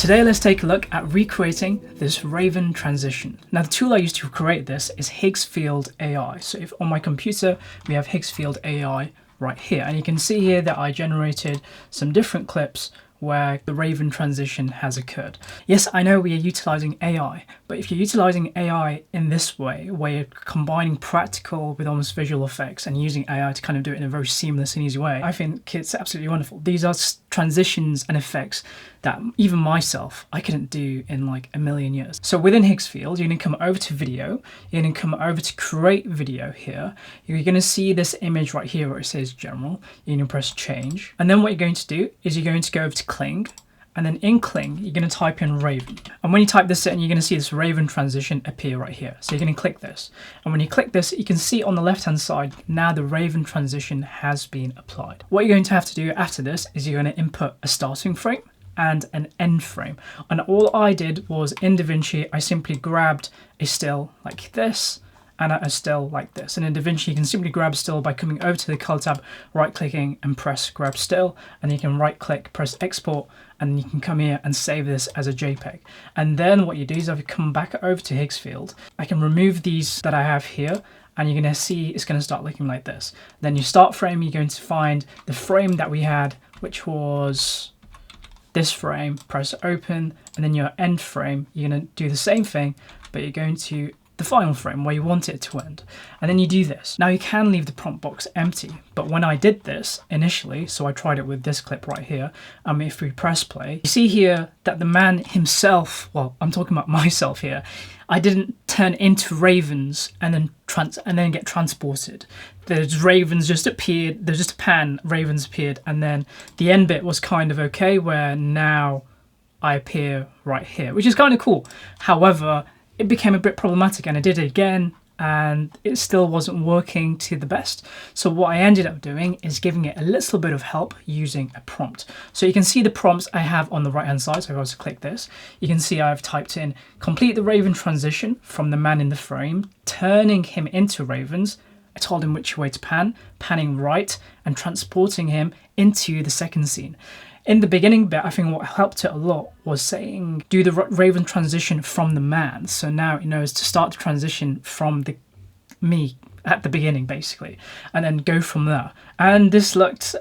Today let's take a look at recreating this Raven transition. Now the tool I used to create this is Higgsfield AI. So if on my computer we have Higgsfield AI right here, and you can see here that I generated some different clips where the Raven transition has occurred. Yes, I know we are utilizing AI, but if you're utilizing AI in this way, where you're combining practical with almost visual effects and using AI to kind of do it in a very seamless and easy way, I think it's absolutely wonderful. These are transitions and effects that even myself, I couldn't do in like a million years. So within Higgsfield, you're gonna come over to video, you're gonna come over to create video here. You're gonna see this image right here where it says general. You're gonna press change. And then what you're going to do is you're going to go over to Kling, and then in Kling, you're gonna type in Raven. And when you type this in, you're gonna see this Raven transition appear right here. So you're gonna click this. And when you click this, you can see on the left-hand side, now the Raven transition has been applied. What you're going to have to do after this is you're gonna input a starting frame and an end frame. And all I did was in DaVinci, I simply grabbed a still like this and a still like this. And in DaVinci, you can simply grab still by coming over to the color tab, right clicking and press grab still. And you can right click, press export, and you can come here and save this as a JPEG. And then what you do is if you come back over to Higgsfield, I can remove these that I have here, and you're gonna see it's gonna start looking like this. Then your start frame, you're going to find the frame that we had, which was this frame, press open, and then your end frame, you're gonna do the same thing, but you're going to the final frame where you want it to end. And then you do this. Now you can leave the prompt box empty, but when I did this initially, so I tried it with this clip right here, if we press play, you see here that the man himself, well, I'm talking about myself here, I didn't turn into ravens and then get transported. The ravens just appeared, there's just a pan, ravens appeared, and then the end bit was kind of okay, where now I appear right here, which is kind of cool. However, it became a bit problematic, and I did it again and it still wasn't working to the best. So what I ended up doing is giving it a little bit of help using a prompt. So you can see the prompts I have on the right hand side. So if I was to click this, you can see I've typed in complete the Raven transition from the man in the frame, turning him into ravens. I told him which way to pan, panning right, and transporting him into the second scene. In the beginning bit, I think what helped it a lot was saying, do the Raven transition from the man. So now it knows to start the transition from me at the beginning, basically, and then go from there. And this looked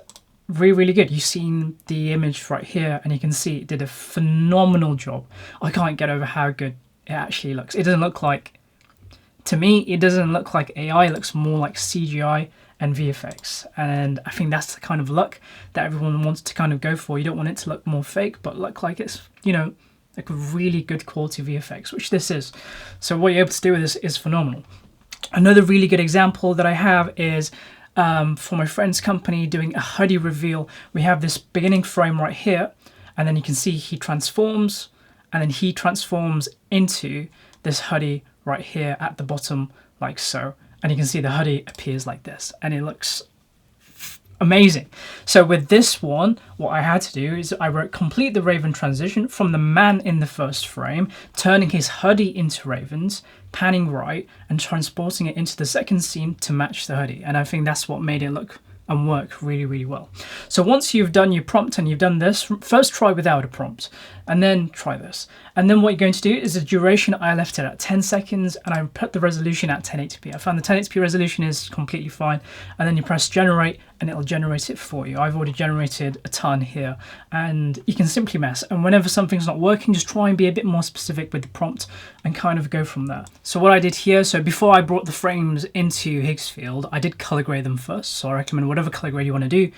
really, really good. You've seen the image right here, and you can see it did a phenomenal job. I can't get over how good it actually looks. It doesn't look like, to me, it doesn't look like AI. It looks more like CGI and VFX, and I think that's the kind of look that everyone wants to kind of go for. You don't want it to look more fake, but look like it's, you know, like a really good quality VFX, which this is. So what you're able to do with this is phenomenal. Another really good example that I have is for my friend's company doing a hoodie reveal. We have this beginning frame right here, and then you can see he transforms, and then he transforms into this hoodie right here at the bottom, like so. And you can see the hoodie appears like this, and it looks amazing. So with this one, what I had to do is I wrote complete the Raven transition from the man in the first frame, turning his hoodie into ravens, panning right, and transporting it into the second scene to match the hoodie. And I think that's what made it look and work really, really well. So once you've done your prompt and you've done this, first try without a prompt, and then try this. And then what you're going to do is the duration, I left it at 10 seconds, and I put the resolution at 1080p. I found the 1080p resolution is completely fine. And then you press generate, and it'll generate it for you. I've already generated a ton here, and you can simply mess. And whenever something's not working, just try and be a bit more specific with the prompt and kind of go from there. So what I did here, so before I brought the frames into Higgsfield, I did color grade them first. So I recommend whatever color grade you want to do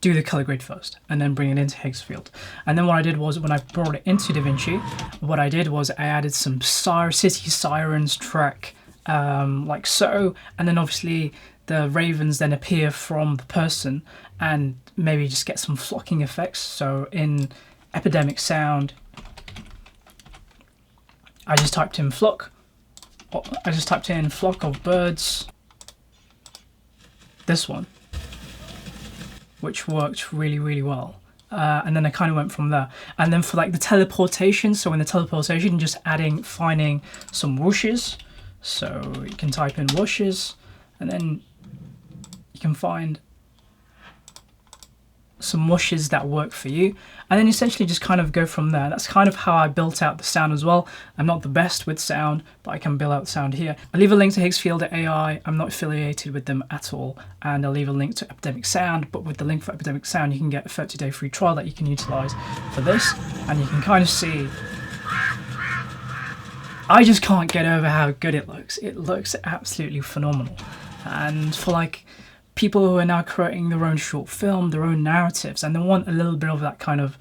the color grade first, and then bring it into Higgsfield. And then what I did was, when I brought it into DaVinci, what I did was I added some city sirens track, like so, and then obviously the ravens then appear from the person, and maybe just get some flocking effects. So in epidemic sound, I just typed in flock. I just typed in flock of birds. This one, which worked really, really well. And then I kind of went from there. And then for like the teleportation, so in the teleportation, just finding some whooshes. So you can type in whooshes, and then you can find some washes that work for you, and then essentially just kind of go from there. That's kind of how I built out the sound as well. I'm not the best with sound, but I can build out the sound here. I'll leave a link to Higgsfield AI. I'm not affiliated with them at all, and I'll leave a link to Epidemic Sound, but with the link for Epidemic Sound you can get a 30-day free trial that you can utilize for this, and you can kind of see I just can't get over how good it looks. It looks absolutely phenomenal. And for like people who are now creating their own short film, their own narratives, and they want a little bit of that kind of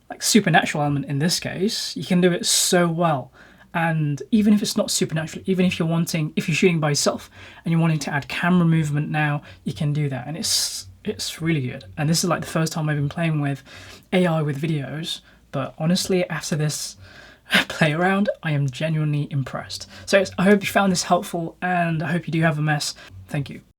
like supernatural element in this case, you can do it so well. And even if it's not supernatural, even if you're shooting by yourself and you're wanting to add camera movement now, you can do that. And it's really good. And this is like the first time I've been playing with AI with videos, but honestly, after this play around, I am genuinely impressed. So I hope you found this helpful, and I hope you do have a mess. Thank you.